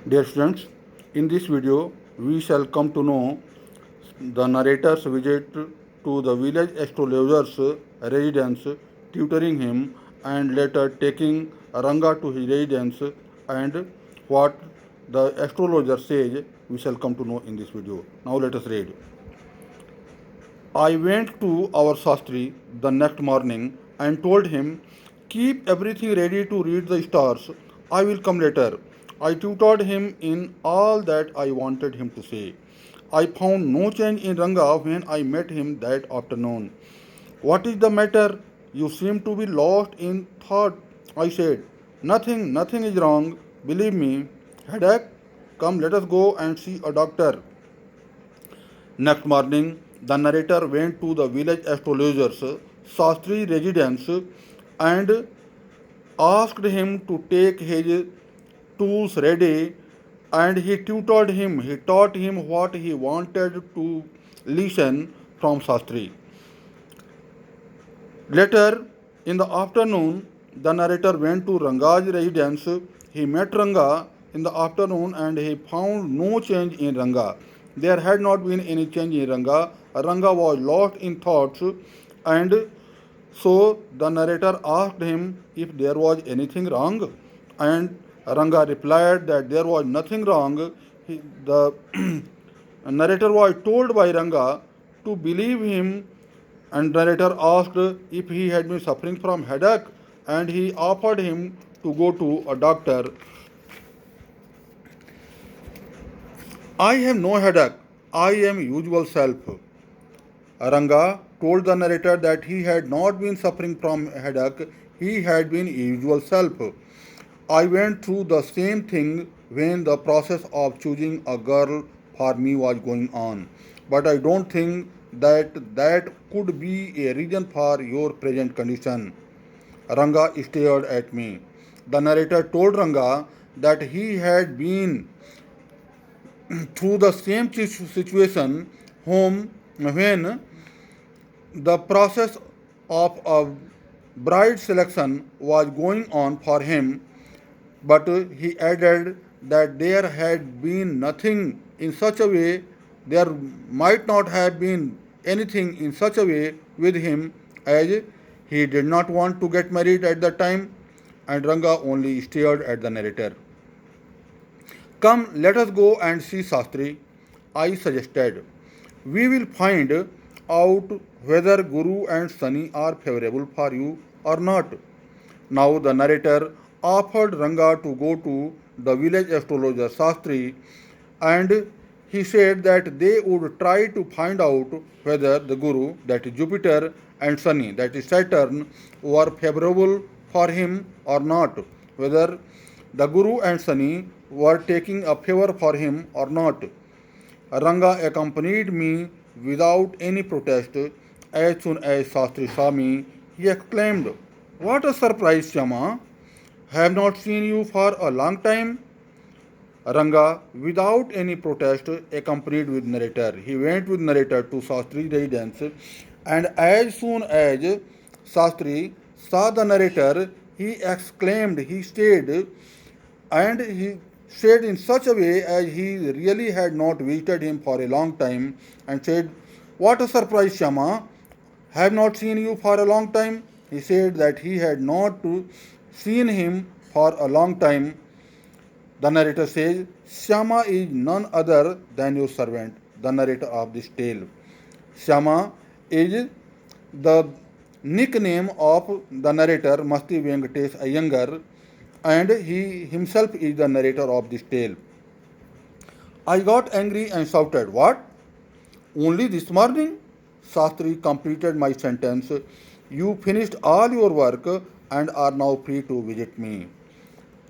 Dear students, in this video we shall come to know the narrator's visit to the village astrologer's residence, tutoring him, and later taking Ranga to his residence, and what the astrologer says we shall come to know in this video. Now let us read. I went to our Sastri the next morning and told him, keep everything ready to read the stars. I will come later. I tutored him in all that I wanted him to say. I found no change in Ranga when I met him that afternoon. What is the matter? You seem to be lost in thought, I said. Nothing is wrong. Believe me. Headache? Come, let us go and see a doctor. Next morning, the narrator went to the village astrologer's Shastri residence and asked him to take his tools ready, and he tutored him. He taught him what he wanted to listen from Shastri. Later in the afternoon, the narrator went to Ranga's residence. He met Ranga in the afternoon and he found no change in Ranga. There had not been any change in Ranga. Ranga was lost in thoughts, and so the narrator asked him if there was anything wrong, and Ranga replied that there was nothing wrong. The narrator was told by Ranga to believe him, and narrator asked if he had been suffering from headache, and he offered him to go to a doctor. I have no headache. I am usual self. Ranga told the narrator that he had not been suffering from headache, he had been usual self. I went through the same thing when the process of choosing a girl for me was going on. But I don't think that could be a reason for your present condition. Ranga stared at me. The narrator told Ranga that he had been through the same situation home when the process of a bride selection was going on for him, but he added that there had been nothing in such a way, there might not have been anything in such a way with him, as he did not want to get married at that time, and Ranga only stared at the narrator. Come, let us go and see Shastri, I suggested. We will find out whether Guru and Sani are favorable for you or not. Now the narrator offered Ranga to go to the village astrologer Shastri, and he said that they would try to find out whether the Guru, that is Jupiter, and Sani, that is Saturn, were favorable for him or not, whether the Guru and Sani were taking a favor for him or not. Ranga accompanied me without any protest. As soon as Shastri saw me, he exclaimed, what a surprise, Chama! Have not seen you for a long time. Ranga, without any protest, accompanied with narrator. He went with narrator to Shastri residence, and as soon as Shastri saw the narrator, he exclaimed, he stayed, and he said in such a way as he really had not visited him for a long time, and said, what a surprise, Shama! Have not seen you for a long time. He said that he had not seen him for a long time. The narrator says, Shama is none other than your servant, the narrator of this tale. Shama is the nickname of the narrator, Masti Venkatesh Iyengar, and he himself is the narrator of this tale. I got angry and shouted, what? Only this morning? Shastri completed my sentence. You finished all your work and are now free to visit me.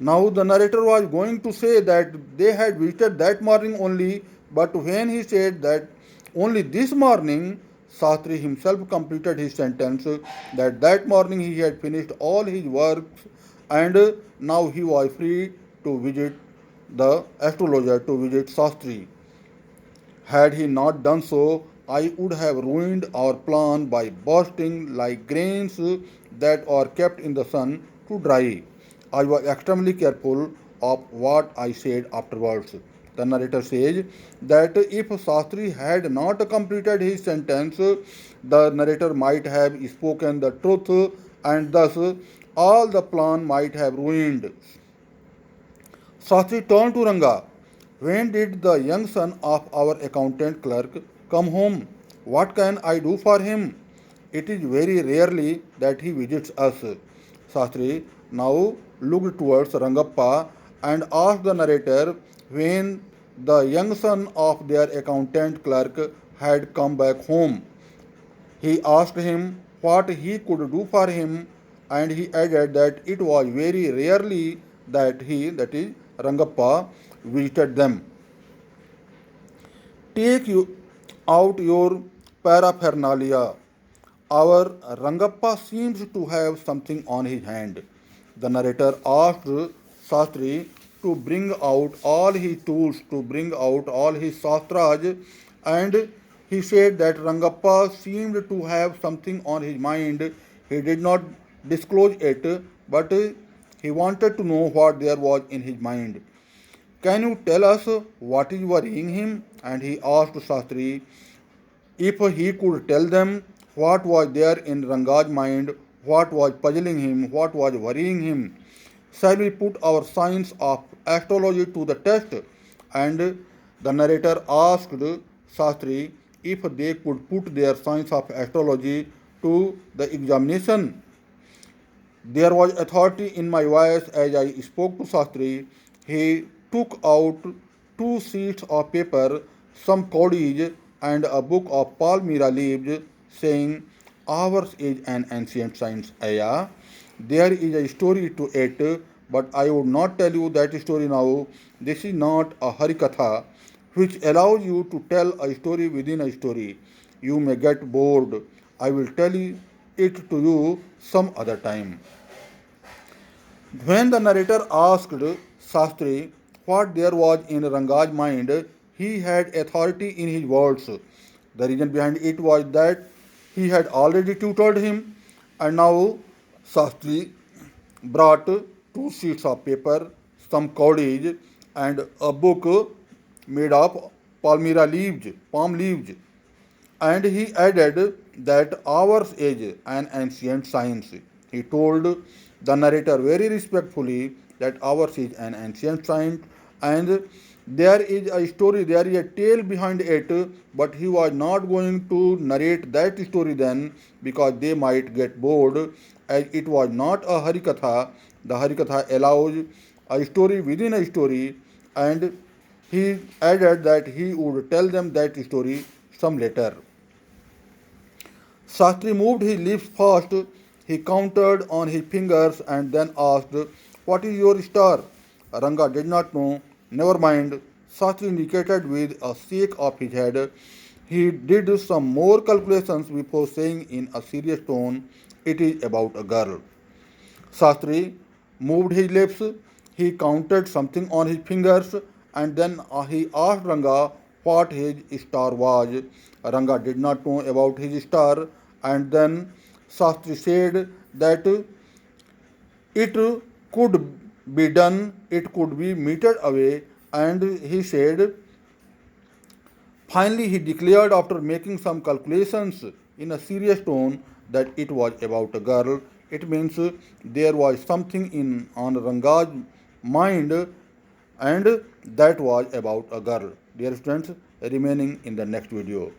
Now the narrator was going to say that they had visited that morning only, but when he said that only this morning, Shastri himself completed his sentence that morning he had finished all his works, and now he was free to visit the astrologer, to visit Shastri. Had he not done so, I would have ruined our plan by bursting like grains that are kept in the sun to dry. I was extremely careful of what I said afterwards. The narrator says that if Sastri had not completed his sentence, the narrator might have spoken the truth and thus all the plan might have ruined. Sastri turned to Ranga. When did the young son of our accountant clerk come home? What can I do for him? It is very rarely that he visits us. Sastri now looked towards Rangappa and asked the narrator when the young son of their accountant clerk had come back home. He asked him what he could do for him, and he added that it was very rarely that he, that is Rangappa, visited them. Take you out your paraphernalia. Our Rangappa seems to have something on his hand. The narrator asked Sastri to bring out all his tools, to bring out all his sastras, and he said that Rangappa seemed to have something on his mind. He did not disclose it, but he wanted to know what there was in his mind. Can you tell us what is worrying him? And he asked Sastri if he could tell them what was there in Ranga's mind, what was puzzling him, what was worrying him. Shall we put our science of astrology to the test? And the narrator asked Sastri if they could put their science of astrology to the examination. There was authority in my voice as I spoke to Sastri. He took out 2 sheets of paper, some cordage, and a book of palmyra leaves, saying, ours is an ancient science, Aya. There is a story to it, but I would not tell you that story now. This is not a Harikatha, which allows you to tell a story within a story. You may get bored. I will tell it to you some other time. When the narrator asked Sastri what there was in Ranga's mind, he had authority in his words. The reason behind it was that he had already tutored him, and now Sastri brought 2 sheets of paper, some cordage, and a book made of palm leaves. And he added that ours is an ancient science. He told the narrator very respectfully that ours is an ancient science and there is a story, there is a tale behind it, but he was not going to narrate that story then because they might get bored as it was not a Harikatha. The Harikatha allows a story within a story, and he added that he would tell them that story some later. Sastri moved his lips fast. He counted on his fingers and then asked, what is your star? Ranga did not know. Never mind. Sastri indicated with a shake of his head. He did some more calculations before saying in a serious tone, it is about a girl. Sastri moved his lips. He counted something on his fingers and then he asked Ranga what his star was. Ranga did not know about his star, and then Sastri said that it could be done, it could be meted away, and he said, finally, he declared after making some calculations in a serious tone that it was about a girl. It means there was something in on Ranga's mind, and that was about a girl. Dear students, remaining in the next video.